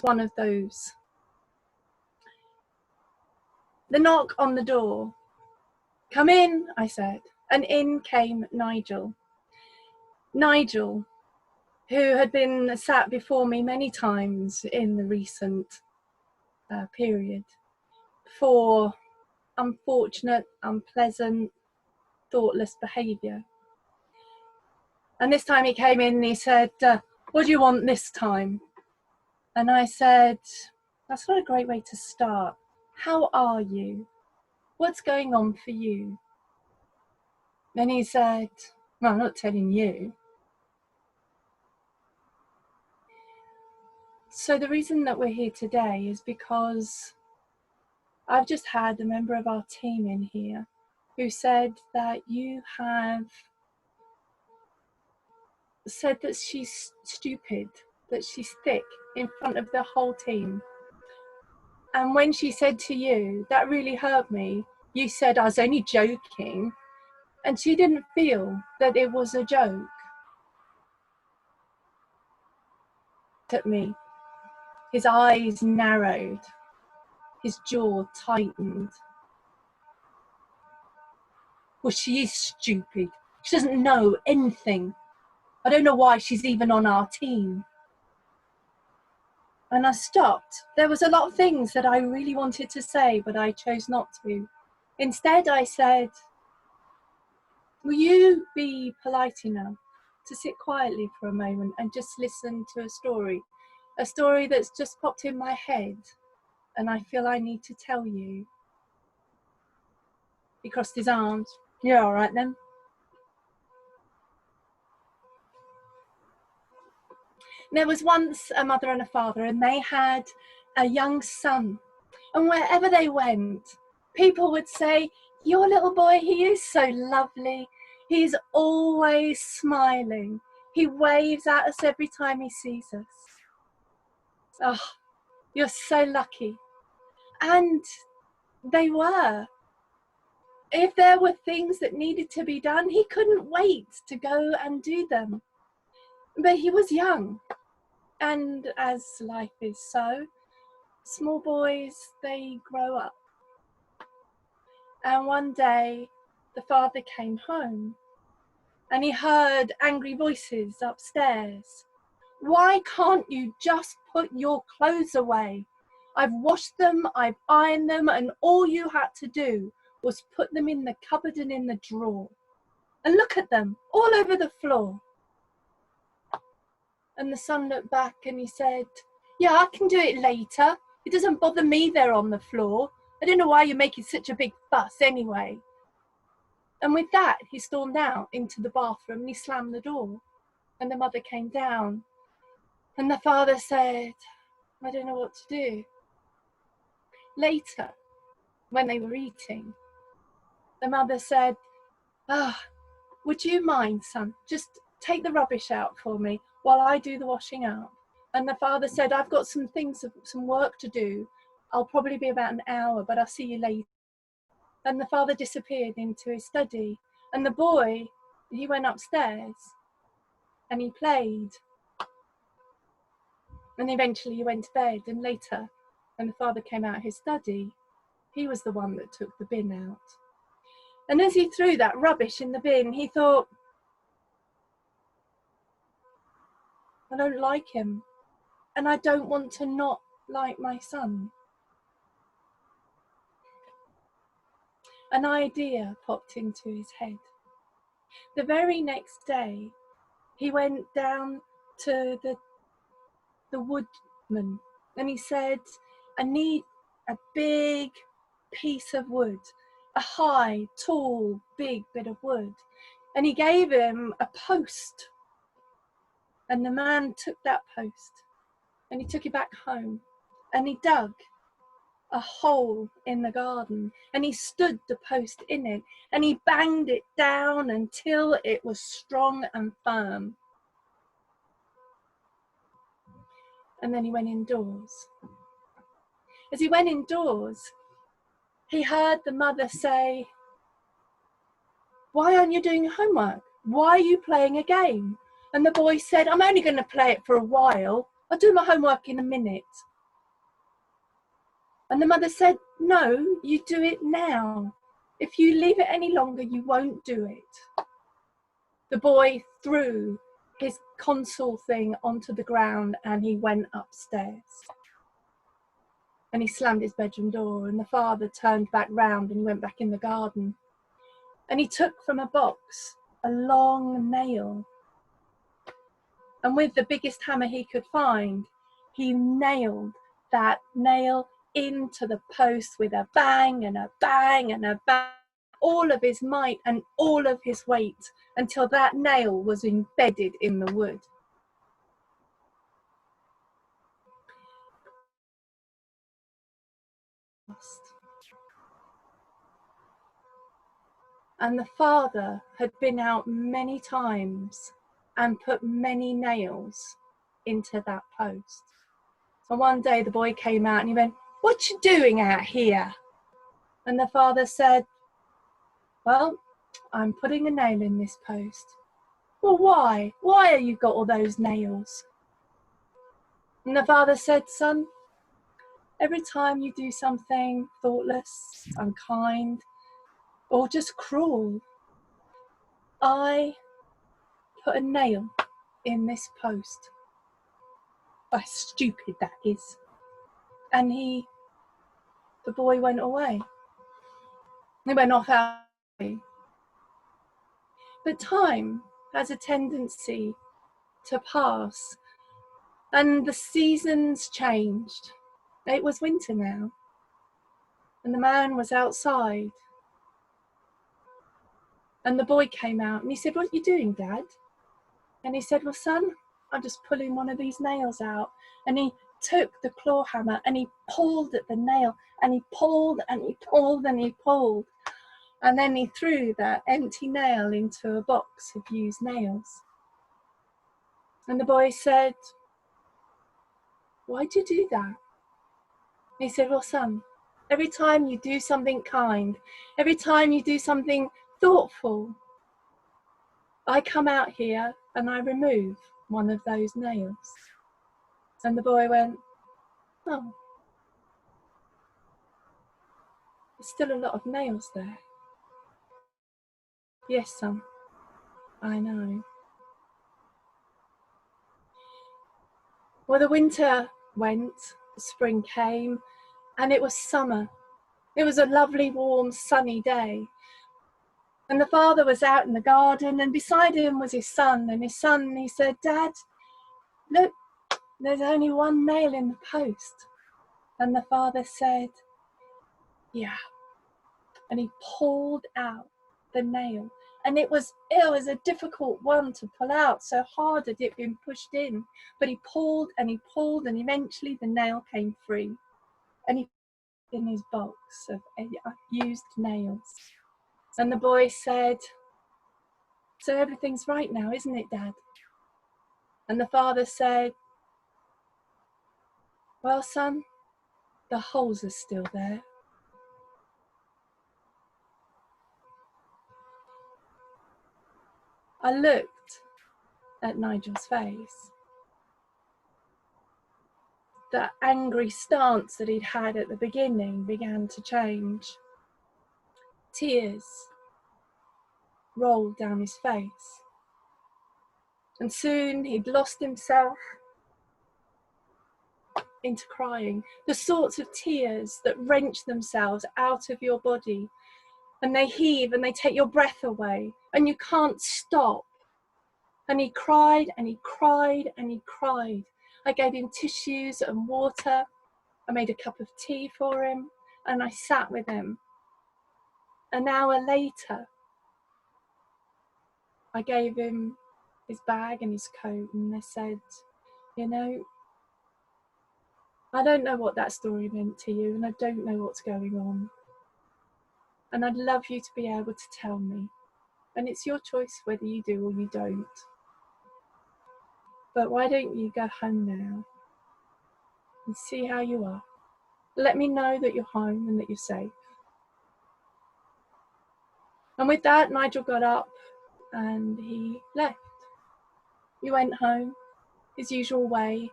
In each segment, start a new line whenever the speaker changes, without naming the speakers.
one of those. The knock on the door. "Come in," I said, and in came Nigel. Nigel, who had been sat before me many times in the recent period for unfortunate, unpleasant, thoughtless behaviour. And this time he came in and he said, "What do you want this time?" And I said, "That's not a great way to start. How are you? What's going on for you?" Then he said, "Well, I'm not telling you." So the reason that we're here today is because I've just had a member of our team in here who said that you have said that she's stupid, that she's thick in front of the whole team. And when she said to you, that really hurt me. You said, "I was only joking." And she didn't feel that it was a joke. At me, his eyes narrowed, his jaw tightened. "Well, she is stupid. She doesn't know anything. I don't know why she's even on our team." And I stopped. There was a lot of things that I really wanted to say, but I chose not to. Instead, I said, "Will you be polite enough to sit quietly for a moment and just listen to a story that's just popped in my head, and I feel I need to tell you." He crossed his arms. "You're all right then." There was once a mother and a father, and they had a young son. And wherever they went, people would say, "Your little boy, he is so lovely. He's always smiling. He waves at us every time he sees us. Oh, you're so lucky." And they were. If there were things that needed to be done, he couldn't wait to go and do them. But he was young. And as life is so, small boys, they grow up. And one day, the father came home and he heard angry voices upstairs. "Why can't you just put your clothes away? I've washed them, I've ironed them, and all you had to do was put them in the cupboard and in the drawer. And look at them, all over the floor." And the son looked back and he said, "Yeah, I can do it later. It doesn't bother me they're on the floor. I don't know why you're making such a big fuss anyway." And with that, he stormed out into the bathroom and he slammed the door. And the mother came down. And the father said, "I don't know what to do." Later, when they were eating, the mother said, "Would you mind, son, just take the rubbish out for me while I do the washing up?" And the father said, "I've got some work to do. I'll probably be about an hour, but I'll see you later." And the father disappeared into his study. And the boy, he went upstairs and he played. And eventually he went to bed. And later, when the father came out of his study, he was the one that took the bin out. And as he threw that rubbish in the bin, he thought, "I don't like him. And I don't want to not like my son." An idea popped into his head. The very next day, he went down to the woodman and he said, "I need a big piece of wood, a high, tall, big bit of wood." And he gave him a post. And the man took that post and he took it back home and he dug a hole in the garden and he stood the post in it and he banged it down until it was strong and firm. And then he went indoors. As he went indoors, he heard the mother say, "Why aren't you doing homework? Why are you playing a game?" And the boy said, "I'm only going to play it for a while. I'll do my homework in a minute. And the mother said, no, you do it now. If you leave it any longer, you won't do it. The boy threw his console thing onto the ground and he went upstairs. And he slammed his bedroom door, and the father turned back round and he went back in the garden. And he took from a box a long nail. And with the biggest hammer he could find, he nailed that nail into the post with a bang and a bang and a bang, all of his might and all of his weight, until that nail was embedded in the wood. And the father had been out many times and put many nails into that post. So one day the boy came out and he went, "What you doing out here?" And the father said, "Well, I'm putting a nail in this post." "Well, why? Why have you got all those nails?" And the father said, "Son, every time you do something thoughtless, unkind, or just cruel, I put a nail in this post." How stupid that is. And the boy went away. He went off out. But time has a tendency to pass, and the seasons changed. It was winter now, and the man was outside. And the boy came out and he said, "What are you doing, Dad?" And he said, "Well, son, I'm just pulling one of these nails out." And he took the claw hammer and he pulled at the nail, and he pulled and he pulled and he pulled. And then he threw that empty nail into a box of used nails. And the boy said, "Why'd you do that?" And he said, "Well, son, every time you do something kind, every time you do something thoughtful, I come out here and I remove one of those nails." And the boy went, "Oh, there's still a lot of nails there." "Yes, son, I know." Well, the winter went, the spring came, and it was summer. It was a lovely, warm, sunny day. And the father was out in the garden, and beside him was his son. And his son, he said, "Dad, look, there's only one nail in the post." And the father said, "Yeah." And he pulled out the nail. And it was a difficult one to pull out, so hard had it been pushed in. But he pulled, and eventually the nail came free. And he put it in his box of used nails. And the boy said, "So everything's right now, isn't it, Dad?" And the father said, "Well, son, the holes are still there." I looked at Nigel's face. The angry stance that he'd had at the beginning began to change. Tears rolled down his face. And soon he'd lost himself into crying, the sorts of tears that wrench themselves out of your body, and they heave and they take your breath away, and you can't stop. And he cried and he cried and he cried. I gave him tissues and water. I made a cup of tea for him, and I sat with him. An hour later, I gave him his bag and his coat, and I said, "You know, I don't know what that story meant to you, and I don't know what's going on. And I'd love you to be able to tell me. And it's your choice whether you do or you don't. But why don't you go home now and see how you are? Let me know that you're home and that you're safe." And with that, Nigel got up and he left. He went home his usual way,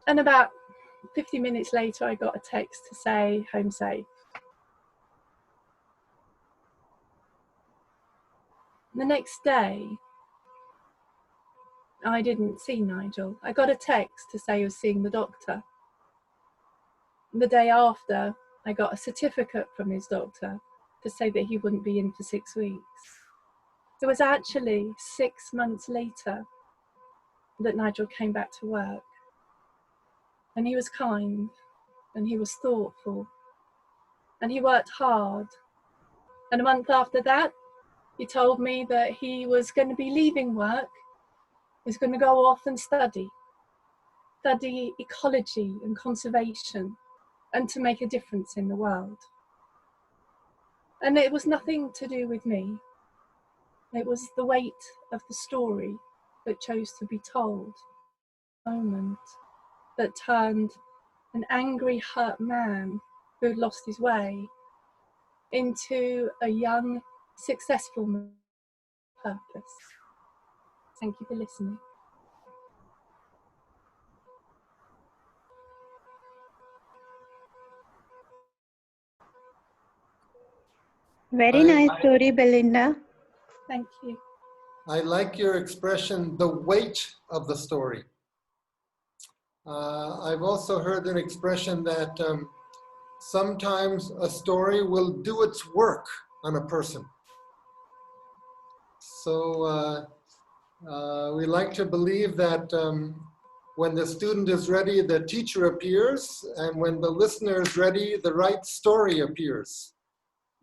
And about 50 minutes later, I got a text to say, home safe. The next day, I didn't see Nigel. I got a text to say he was seeing the doctor. The day after, I got a certificate from his doctor to say that he wouldn't be in for 6 weeks. It was actually 6 months later that Nigel came back to work. And he was kind, and he was thoughtful, and he worked hard. And a month after that, he told me that he was going to be leaving work. He was going to go off and study ecology and conservation, and to make a difference in the world. And it was nothing to do with me. It was the weight of the story that chose to be told. A moment that turned an angry, hurt man who had lost his way into a young, successful man with purpose. Thank you for listening.
Very nice story, Belinda.
Thank you.
I like your expression, the weight of the story. I've also heard an expression that sometimes a story will do its work on a person. So we like to believe that when the student is ready, the teacher appears, and when the listener is ready, the right story appears,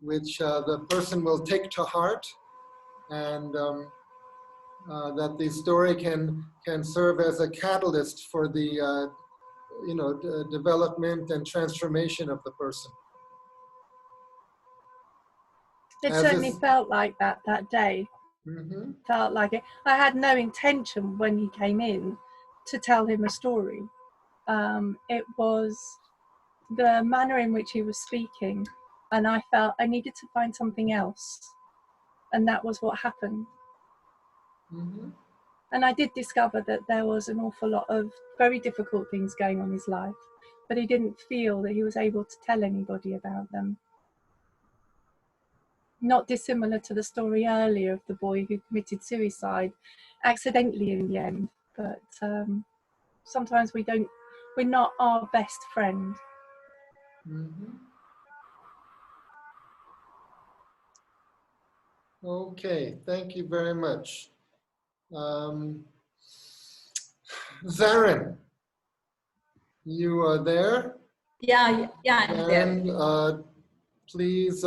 which the person will take to heart, and that the story can serve as a catalyst for the development and transformation of the person.
It certainly felt like that day.
Mm-hmm.
Felt like it. I had no intention when he came in to tell him a story. It was the manner in which he was speaking, and I felt I needed to find something else, and that was what happened.
Mm-hmm.
And I did discover that there was an awful lot of very difficult things going on in his life, but he didn't feel that he was able to tell anybody about them. Not dissimilar to the story earlier of the boy who committed suicide accidentally in the end, but sometimes we're not our best friend.
Mm-hmm. Okay, thank you very much. Zarin, you are there?
Yeah, I'm there.
And please